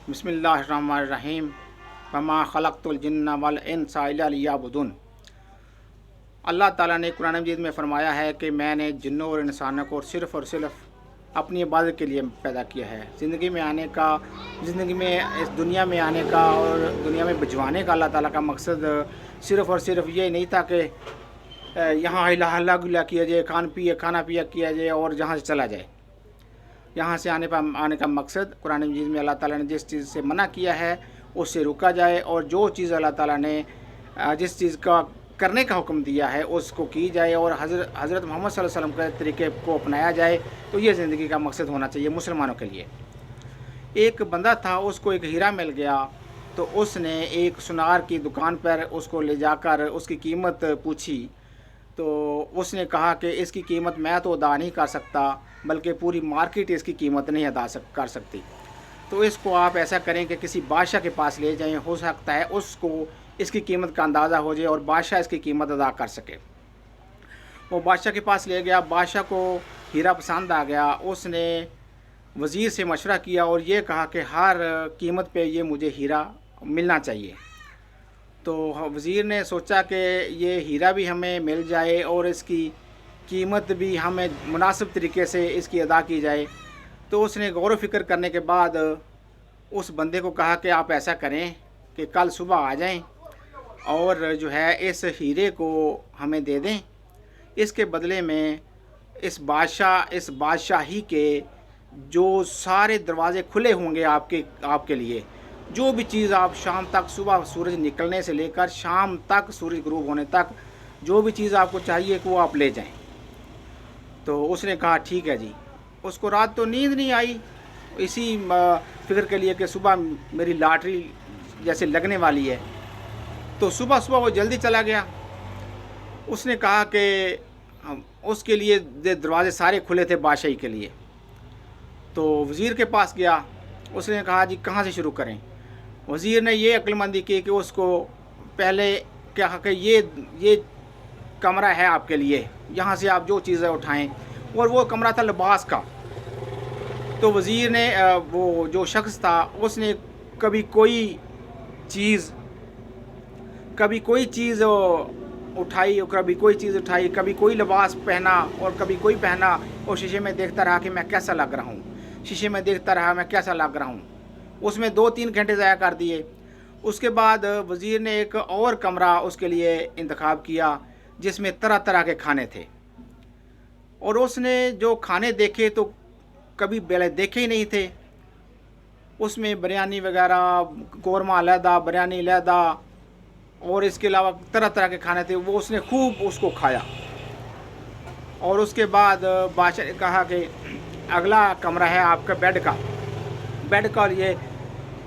बिस्मिल्लाहिर्रहमानिर्रहीम वमा खलक़तुल जिन्ना वल इंसा इल्ला लियअबुदून। अल्लाह ताला ने कुरान मजीद में फ़रमाया है कि मैंने जिन्नों और इंसानों को सिर्फ़ और सिर्फ अपनी इबादत के लिए पैदा किया है। ज़िंदगी में आने का, ज़िंदगी में इस दुनिया में आने का और दुनिया में भिजवाने का अल्लाह ताला का मकसद सिर्फ़ और सिर्फ ये नहीं था कि यहाँ हल्ला गुल्ला किया जाए, खाना पिया किया जाए और जहाँ से चला जाए। यहाँ से आने का मकसद कुरान मजीद में अल्लाह ताला ने जिस चीज़ से मना किया है उससे रुका जाए, और जो चीज़ अल्लाह ताला ने जिस चीज़ का करने का हुक्म दिया है उसको की जाए और हज़रत मोहम्मद सल्लल्लाहु अलैहि वसल्लम के तरीके को अपनाया जाए। तो ये ज़िंदगी का मकसद होना चाहिए मुसलमानों के लिए। एक बंदा था, उसको एक हीरा मिल गया, तो उसने एक सुनार की दुकान पर उसको ले जाकर उसकी कीमत पूछी। तो उसने कहा कि इसकी कीमत मैं तो अदा नहीं कर सकता, बल्कि पूरी मार्केट इसकी कीमत नहीं अदा कर सकती। तो इसको आप ऐसा करें कि किसी बादशाह के पास ले जाएं, हो सकता है उसको इसकी कीमत का अंदाज़ा हो जाए और बादशाह इसकी कीमत अदा कर सके। वो बादशाह के पास ले गया, बादशाह को हीरा पसंद आ गया। उसने वज़ीर से मशवरा किया और ये कहा कि हर कीमत पे ये मुझे हीरा मिलना चाहिए। तो वज़ीर ने सोचा कि ये हीरा भी हमें मिल जाए और इसकी कीमत भी हमें मुनासिब तरीके से इसकी अदा की जाए। तो उसने गौर व फिक्र करने के बाद उस बंदे को कहा कि आप ऐसा करें कि कल सुबह आ जाएं और जो है इस हीरे को हमें दे दें। इसके बदले में इस बादशाही के जो सारे दरवाज़े खुले होंगे आपके लिए। जो भी चीज़ आप शाम तक, सुबह सूरज निकलने से लेकर शाम तक सूरज गुरूब होने तक जो भी चीज़ आपको चाहिए कि वो आप ले जाएं। तो उसने कहा ठीक है जी। उसको रात तो नींद नहीं आई, इसी फिक्र के लिए कि सुबह मेरी लॉटरी जैसे लगने वाली है। तो सुबह वो जल्दी चला गया। उसने कहा कि उसके लिए दरवाज़े सारे खुले थे बादशाही के लिए। तो वज़ीर के पास गया, उसने कहा जी कहाँ से शुरू करें। वज़ीर ने ये अक्लमंदी की कि उसको पहले कहा कि ये कमरा है आपके लिए, यहाँ से आप जो चीज़ें उठाएं। और वो कमरा था लिबास का। तो वज़ीर ने वो जो शख्स था उसने कभी कोई चीज़ उठाई और कभी कोई चीज़ उठाई, कभी कोई लिबास पहना और कभी कोई पहना, और शीशे में देखता रहा कि मैं कैसा लग रहा हूँ, शीशे में देखता रहा मैं कैसा लग रहा हूँ। उसमें 2-3 घंटे ज़ाया कर दिए। उसके बाद वज़ीर ने एक और कमरा उसके लिए इंतखाब किया जिसमें तरह तरह के खाने थे। और उसने जो खाने देखे तो कभी पहले देखे ही नहीं थे। उसमें बिरयानी वगैरह, कौरमा अलहदा, बिरयानी अलहदा और इसके अलावा तरह तरह के खाने थे। वो उसने खूब उसको खाया। और उसके बाद बादशाह ने कहा कि अगला कमरा है आपका बेड का लिए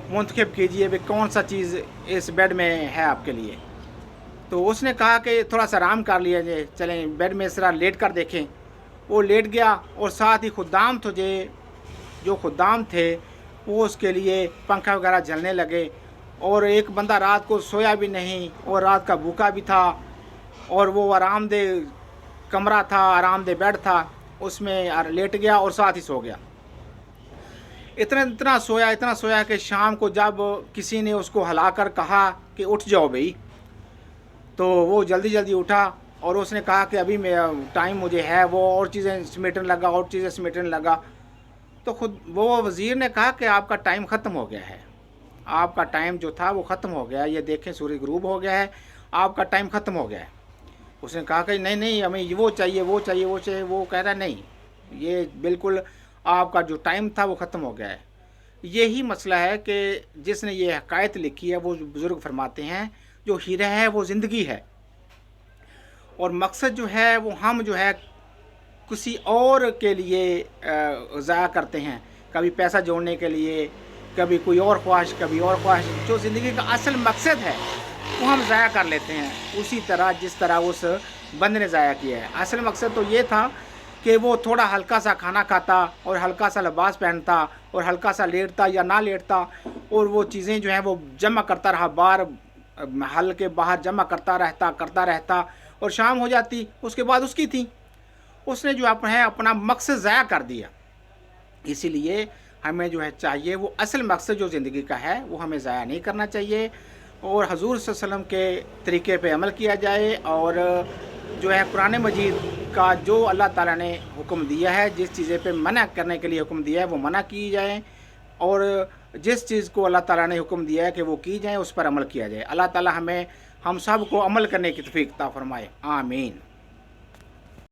मुंतखब कीजिए भी कौन सा चीज़ इस बेड में है आपके लिए। तो उसने कहा कि थोड़ा सा आराम कर लिया जाए, चलें बेड में इस तरह लेट कर देखें। वो लेट गया और साथ ही जो खुदाम थे वो उसके लिए पंखा वगैरह झलने लगे। और एक बंदा रात को सोया भी नहीं और रात का भूखा भी था, और वो आरामदेह कमरा था, आरामदेह बेड था, उसमें लेट गया और साथ ही सो गया। इतना सोया कि शाम को जब किसी ने उसको हिलाकर कहा कि उठ जाओ भाई, तो वो जल्दी उठा और उसने कहा कि अभी टाइम मुझे है। वो और चीज़ें समेटने लगा। तो खुद वो वज़ीर ने कहा कि आपका टाइम ख़त्म हो गया है, आपका टाइम जो था वो ख़त्म हो गया है, ये देखें सूरज गुरूब हो गया है, आपका टाइम ख़त्म हो गया है। उसने कहा कि नहीं हमें वो चाहिए। वो कह रहा नहीं, ये बिल्कुल आपका जो टाइम था वो ख़त्म हो गया है। यही मसला है कि जिसने ये हकायत लिखी है वो बुज़ुर्ग फरमाते हैं जो हीरा है वो ज़िंदगी है, और मकसद जो है वो हम जो है किसी और के लिए ज़ाया करते हैं, कभी पैसा जोड़ने के लिए, कभी कोई और ख्वाहिश, कभी और ख्वाहिश। जो ज़िंदगी का असल मकसद है वो हम ज़ाया कर लेते हैं उसी तरह जिस तरह उस बंदे ने ज़ाया किया है। असल मकसद तो ये था कि वो थोड़ा हल्का सा खाना खाता और हल्का सा लिबास पहनता और हल्का सा लेटता या ना लेटता, और वो चीज़ें जो हैं वो जमा करता रहा, हल के बाहर जमा करता रहता और शाम हो जाती, उसके बाद उसकी थी। उसने जो अपना मकसद ज़ाया कर दिया। इसीलिए ہمیں جو ہے چاہیے وہ اصل مقصد جو زندگی کا ہے وہ ہمیں ضائع نہیں کرنا چاہیے، اور حضور صلی اللہ علیہ وسلم کے طریقے پہ عمل کیا جائے، اور جو ہے قرآن مجید کا جو اللہ تعالیٰ نے حکم دیا ہے، جس چیزیں پہ منع کرنے کے لیے حکم دیا ہے وہ منع کی جائیں، اور جس چیز کو اللہ تعالیٰ نے حکم دیا ہے کہ وہ کی جائیں اس پر عمل کیا جائے۔ اللہ تعالیٰ ہم سب کو عمل کرنے کی توفیق عطا فرمائے، آمین۔